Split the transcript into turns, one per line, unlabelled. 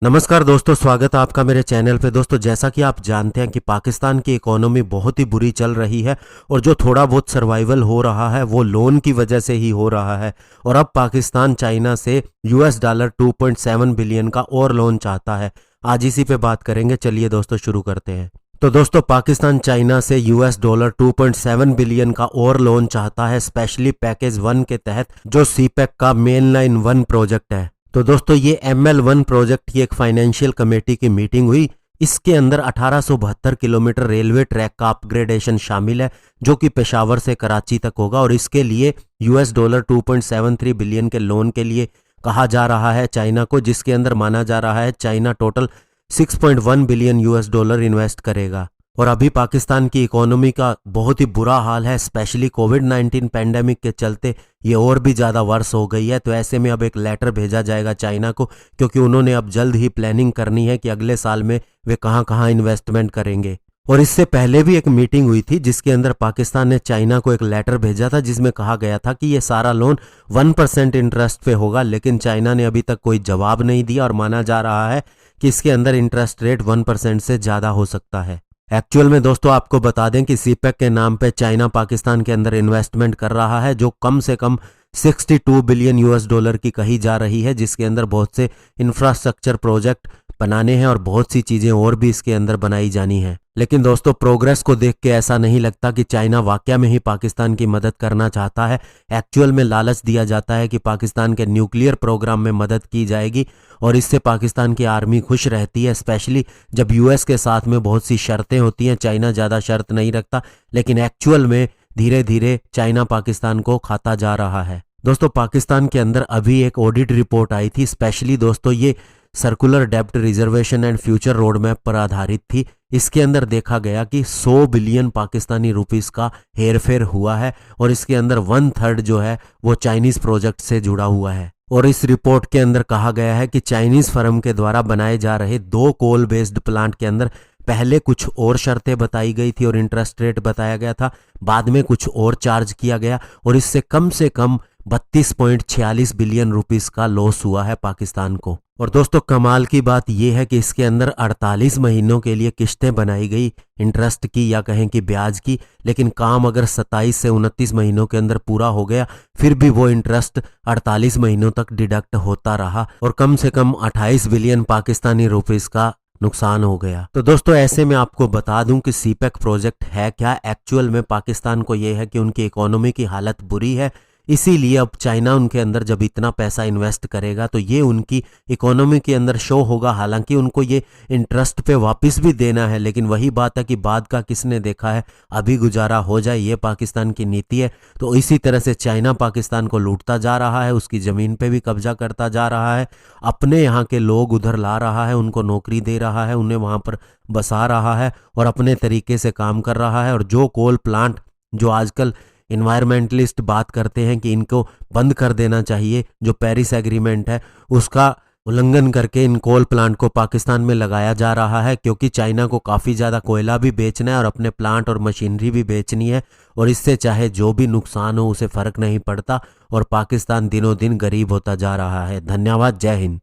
नमस्कार दोस्तों, स्वागत है आपका मेरे चैनल पे। दोस्तों, जैसा कि आप जानते हैं कि पाकिस्तान की इकोनॉमी बहुत ही बुरी चल रही है और जो थोड़ा बहुत सर्वाइवल हो रहा है वो लोन की वजह से ही हो रहा है। और अब पाकिस्तान चाइना से $2.7 बिलियन का और लोन चाहता है। आज इसी पे बात करेंगे। चलिए दोस्तों शुरू करते हैं। तो दोस्तों, पाकिस्तान चाइना से $2.7 बिलियन का और लोन चाहता है, स्पेशली पैकेज 1 के तहत, जो सीपेक का मेन लाइन 1 प्रोजेक्ट है। तो दोस्तों, ये ML1 प्रोजेक्ट की एक फाइनेंशियल कमेटी की मीटिंग हुई। इसके अंदर 1872 किलोमीटर रेलवे ट्रैक का अपग्रेडेशन शामिल है, जो कि पेशावर से कराची तक होगा। और इसके लिए $2.73 बिलियन के लोन के लिए कहा जा रहा है चाइना को, जिसके अंदर माना जा रहा है चाइना टोटल $6.1 बिलियन इन्वेस्ट करेगा। और अभी पाकिस्तान की इकोनॉमी का बहुत ही बुरा हाल है, स्पेशली कोविड-19 पैंडेमिक के चलते ये और भी ज़्यादा वर्स हो गई है। तो ऐसे में अब एक लेटर भेजा जाएगा चाइना को, क्योंकि उन्होंने अब जल्द ही प्लानिंग करनी है कि अगले साल में वे कहाँ कहाँ इन्वेस्टमेंट करेंगे। और इससे पहले भी एक मीटिंग हुई थी जिसके अंदर पाकिस्तान ने चाइना को एक लेटर भेजा था, जिसमें कहा गया था कि ये सारा लोन 1% इंटरेस्ट पे होगा। लेकिन चाइना ने अभी तक कोई जवाब नहीं दिया और माना जा रहा है कि इसके अंदर इंटरेस्ट रेट 1% से ज़्यादा हो सकता है। एक्चुअल में दोस्तों आपको बता दें कि सीपेक के नाम पे चाइना पाकिस्तान के अंदर इन्वेस्टमेंट कर रहा है, जो कम से कम $62 बिलियन की कही जा रही है, जिसके अंदर बहुत से इंफ्रास्ट्रक्चर प्रोजेक्ट बनाने हैं और बहुत सी चीजें और भी इसके अंदर बनाई जानी है। लेकिन दोस्तों, प्रोग्रेस को देख के ऐसा नहीं लगता कि चाइना वाकया में ही पाकिस्तान की मदद करना चाहता है। एक्चुअल में लालच दिया जाता है कि पाकिस्तान के न्यूक्लियर प्रोग्राम में मदद की जाएगी और इससे पाकिस्तान की आर्मी खुश रहती है, स्पेशली जब US के साथ में बहुत सी शर्तें होती हैं। चाइना ज़्यादा शर्त नहीं रखता, लेकिन एक्चुअल में धीरे धीरे चाइना पाकिस्तान को खाता जा रहा है। दोस्तों, पाकिस्तान के अंदर अभी एक ऑडिट रिपोर्ट आई थी, स्पेशली दोस्तों ये सर्कुलर डेब्ट reservation and future road map पर आधारित थी। इसके अंदर देखा गया कि 100 बिलियन पाकिस्तानी रुपीस का हेरफेर हुआ है और इसके अंदर 1/3 जो है वो चाइनीज प्रोजेक्ट से जुड़ा हुआ है। और इस रिपोर्ट के अंदर कहा गया है कि चाइनीज फर्म के द्वारा बनाए जा रहे 2 कोल बेस्ड प्लांट के अंदर पहले कुछ और शर्तें बताई गई थी और इंटरेस्ट रेट बताया गया था, बाद में कुछ और चार्ज किया गया और इससे कम 32.46 बिलियन रुपीस का लॉस हुआ है पाकिस्तान को। और दोस्तों, कमाल की बात यह है कि इसके अंदर 48 महीनों के लिए किस्तें बनाई गई इंटरेस्ट की या कहें कि ब्याज की, लेकिन काम अगर 27 से 29 महीनों के अंदर पूरा हो गया फिर भी वो इंटरेस्ट 48 महीनों तक डिडक्ट होता रहा और कम से कम 28 बिलियन पाकिस्तानी रुपीस का नुकसान हो गया। तो दोस्तों, ऐसे में आपको बता दूं कि सीपेक प्रोजेक्ट है क्या। एक्चुअल में पाकिस्तान को यह है कि उनकी इकोनॉमी की हालत बुरी है, इसीलिए अब चाइना उनके अंदर जब इतना पैसा इन्वेस्ट करेगा तो ये उनकी इकोनॉमी के अंदर शो होगा। हालांकि उनको ये इंटरेस्ट पे वापस भी देना है, लेकिन वही बात है कि बाद का किसने देखा है, अभी गुजारा हो जाए, ये पाकिस्तान की नीति है। तो इसी तरह से चाइना पाकिस्तान को लूटता जा रहा है, उसकी ज़मीन पे भी कब्जा करता जा रहा है, अपने यहाँ के लोग उधर ला रहा है, उनको नौकरी दे रहा है, उन्हें वहाँ पर बसा रहा है और अपने तरीके से काम कर रहा है। और जो कोल प्लांट जो आजकल इन्वायरमेंटलिस्ट बात करते हैं कि इनको बंद कर देना चाहिए, जो पेरिस एग्रीमेंट है उसका उल्लंघन करके इन कोल प्लांट को पाकिस्तान में लगाया जा रहा है, क्योंकि चाइना को काफ़ी ज़्यादा कोयला भी बेचना है और अपने प्लांट और मशीनरी भी बेचनी है। और इससे चाहे जो भी नुकसान हो उसे फ़र्क नहीं पड़ता और पाकिस्तान दिनों दिन गरीब होता जा रहा है। धन्यवाद। जय हिंद।